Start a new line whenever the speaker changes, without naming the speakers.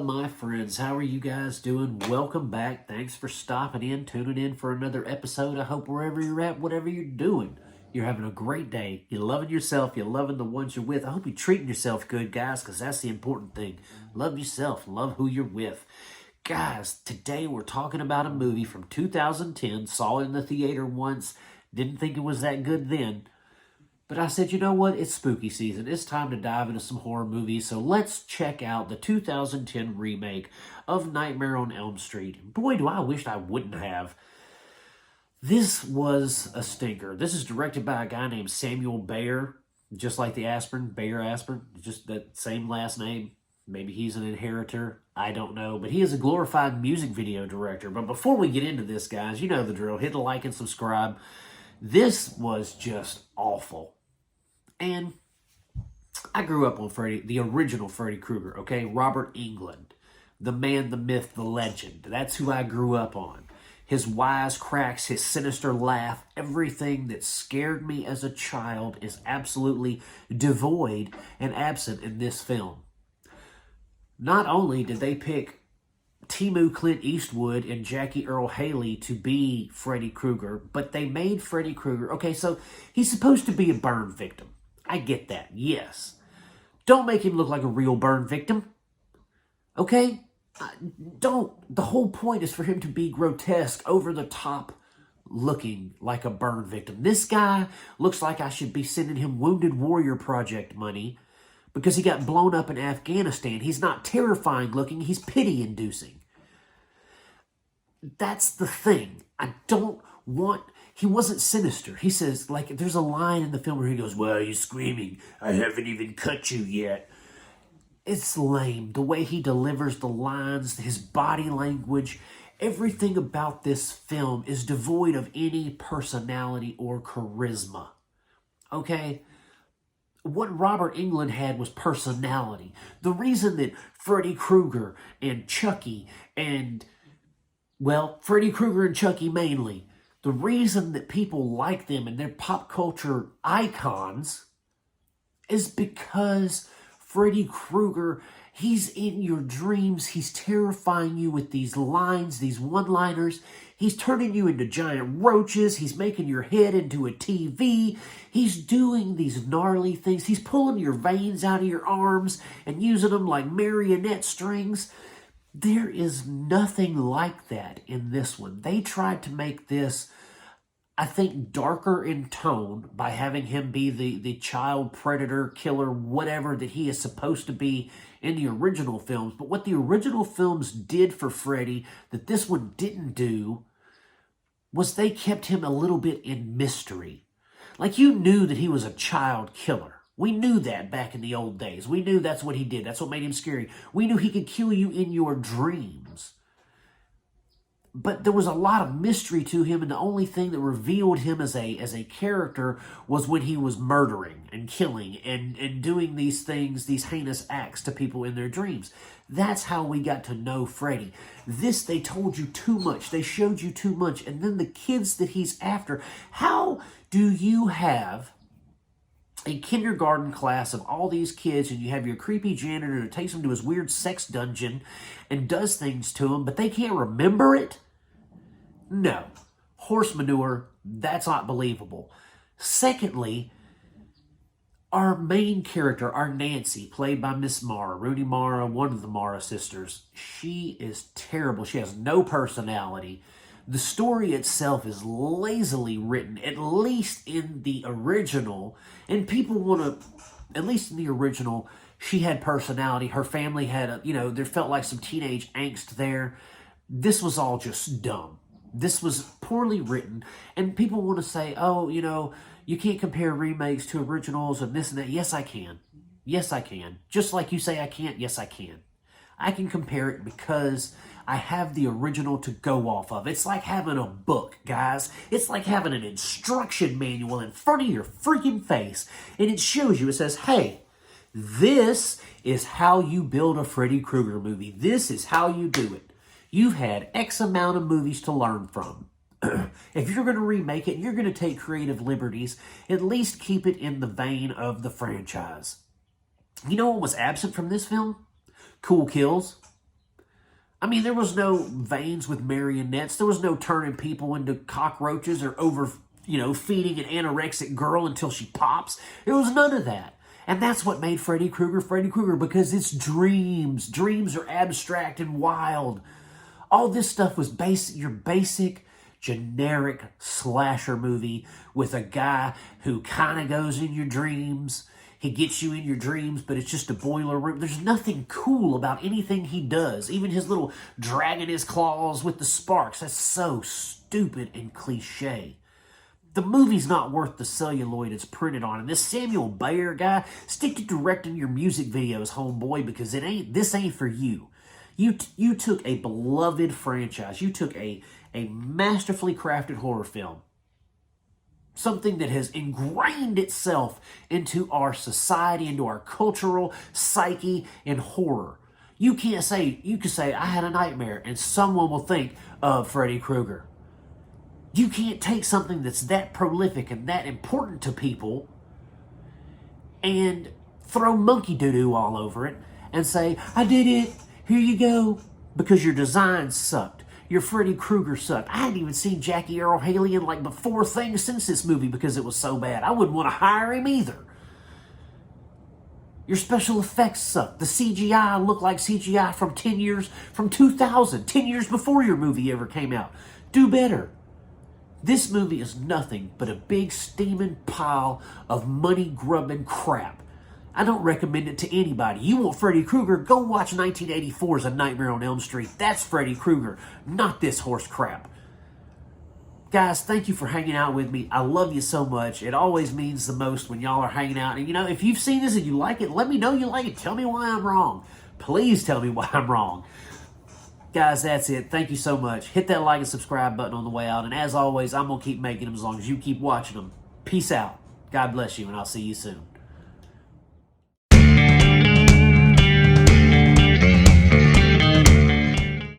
my friends? How are you guys doing? Welcome back. Thanks for stopping in, tuning in for another episode. I hope wherever you're at, whatever you're doing, you're having a great day. You're loving yourself. You're loving the ones you're with. I hope you're treating yourself good, guys, because that's the important thing. Love yourself. Love who you're with. Guys, today we're talking about a movie from 2010. Saw it in the theater once. Didn't think it was that good then. But I said, you know what? It's spooky season. It's time to dive into some horror movies. So let's check out the 2010 remake of Nightmare on Elm Street. Boy, do I wish I wouldn't have. This was a stinker. This is directed by a guy named Samuel Bayer, just like the aspirin, Bayer aspirin, just that same last name. Maybe he's an inheritor. I don't know. But he is a glorified music video director. But before we get into this, guys, you know the drill. Hit the like and subscribe. This was just awful. And I grew up on the original Freddy Kruger, okay? Robert Englund, the man, the myth, the legend. That's who I grew up on. His wise cracks, his sinister laugh, everything that scared me as a child is absolutely devoid and absent in this film. Not only did they pick Timu Clint Eastwood and Jackie Earle Haley to be Freddy Krueger, but they made Freddy Krueger. Okay, so he's supposed to be a burn victim. I get that, yes. Don't make him look like a real burn victim. Okay? Don't. The whole point is for him to be grotesque, over the top, looking like a burn victim. This guy looks like I should be sending him Wounded Warrior Project money because he got blown up in Afghanistan. He's not terrifying looking, he's pity-inducing. That's the thing. I don't want... He wasn't sinister. He says, like, there's a line in the film where he goes, "Well, you're screaming, I haven't even cut you yet." It's lame. The way he delivers the lines, his body language, everything about this film is devoid of any personality or charisma. Okay? What Robert Englund had was personality. The reason that Freddy Krueger and Chucky and, well, Freddy Krueger and Chucky mainly, the reason that people like them and they're pop culture icons is because Freddy Krueger, he's in your dreams. He's terrifying you with these lines, these one-liners. He's turning you into giant roaches. He's making your head into a TV. He's doing these gnarly things. He's pulling your veins out of your arms and using them like marionette strings. There is nothing like that in this one. They tried to make this, I think, darker in tone by having him be the child predator, killer, whatever that he is supposed to be in the original films. But what the original films did for Freddy that this one didn't do was they kept him a little bit in mystery. Like, you knew that he was a child killer. We knew that back in the old days. We knew that's what he did. That's what made him scary. We knew he could kill you in your dreams. But there was a lot of mystery to him, and the only thing that revealed him as a character was when he was murdering and killing and doing these things, these heinous acts to people in their dreams. That's how we got to know Freddy. This, they told you too much. They showed you too much. And then the kids that he's after. How do you have a kindergarten class of all these kids, and you have your creepy janitor who takes them to his weird sex dungeon and does things to them, but they can't remember it? No. Horse manure, that's not believable. Secondly, our main character, our Nancy, played by Miss Mara, Rooney Mara, one of the Mara sisters, she is terrible. She has no personality. The story itself is lazily written, at least in the original. And people want to, at least in the original, she had personality. Her family had, there felt like some teenage angst there. This was all just dumb. This was poorly written. And people want to say, oh, you can't compare remakes to originals and this and that. Yes, I can. Yes, I can. Just like you say I can't, yes, I can. I can compare it because I have the original to go off of. It's like having a book, guys. It's like having an instruction manual in front of your freaking face. And it shows you, it says, hey, this is how you build a Freddy Krueger movie. This is how you do it. You've had X amount of movies to learn from. If you're going to remake it, you're going to take creative liberties, at least keep it in the vein of the franchise. You know what was absent from this film? Cool kills. I mean, there was no veins with marionettes. There was no turning people into cockroaches or feeding an anorexic girl until she pops. There was none of that. And that's what made Freddy Krueger, because it's dreams. Dreams are abstract and wild. All this stuff was your basic, generic slasher movie with a guy who kind of goes in your dreams. He gets you in your dreams, but it's just a boiler room. There's nothing cool about anything he does. Even his little dragging his claws with the sparks. That's so stupid and cliche. The movie's not worth the celluloid it's printed on. And this Samuel Bayer guy, stick to directing your music videos, homeboy, because this ain't for you. You took a beloved franchise. You took a masterfully crafted horror film. Something that has ingrained itself into our society, into our cultural psyche and horror. You can say, I had a nightmare, and someone will think of Freddy Krueger. You can't take something that's that prolific and that important to people and throw monkey doo-doo all over it and say, I did it, here you go, because your design sucked. Your Freddy Krueger sucked. I hadn't even seen Jackie Earle Haley in like 4 things since this movie because it was so bad. I wouldn't want to hire him either. Your special effects suck. The CGI looked like CGI from 2000, 10 years before your movie ever came out. Do better. This movie is nothing but a big steaming pile of money-grubbing crap. I don't recommend it to anybody. You want Freddy Krueger? Go watch 1984's A Nightmare on Elm Street. That's Freddy Krueger, not this horse crap. Guys, thank you for hanging out with me. I love you so much. It always means the most when y'all are hanging out. And, if you've seen this and you like it, let me know you like it. Tell me why I'm wrong. Please tell me why I'm wrong. Guys, that's it. Thank you so much. Hit that like and subscribe button on the way out. And as always, I'm going to keep making them as long as you keep watching them. Peace out. God bless you, and I'll see you soon.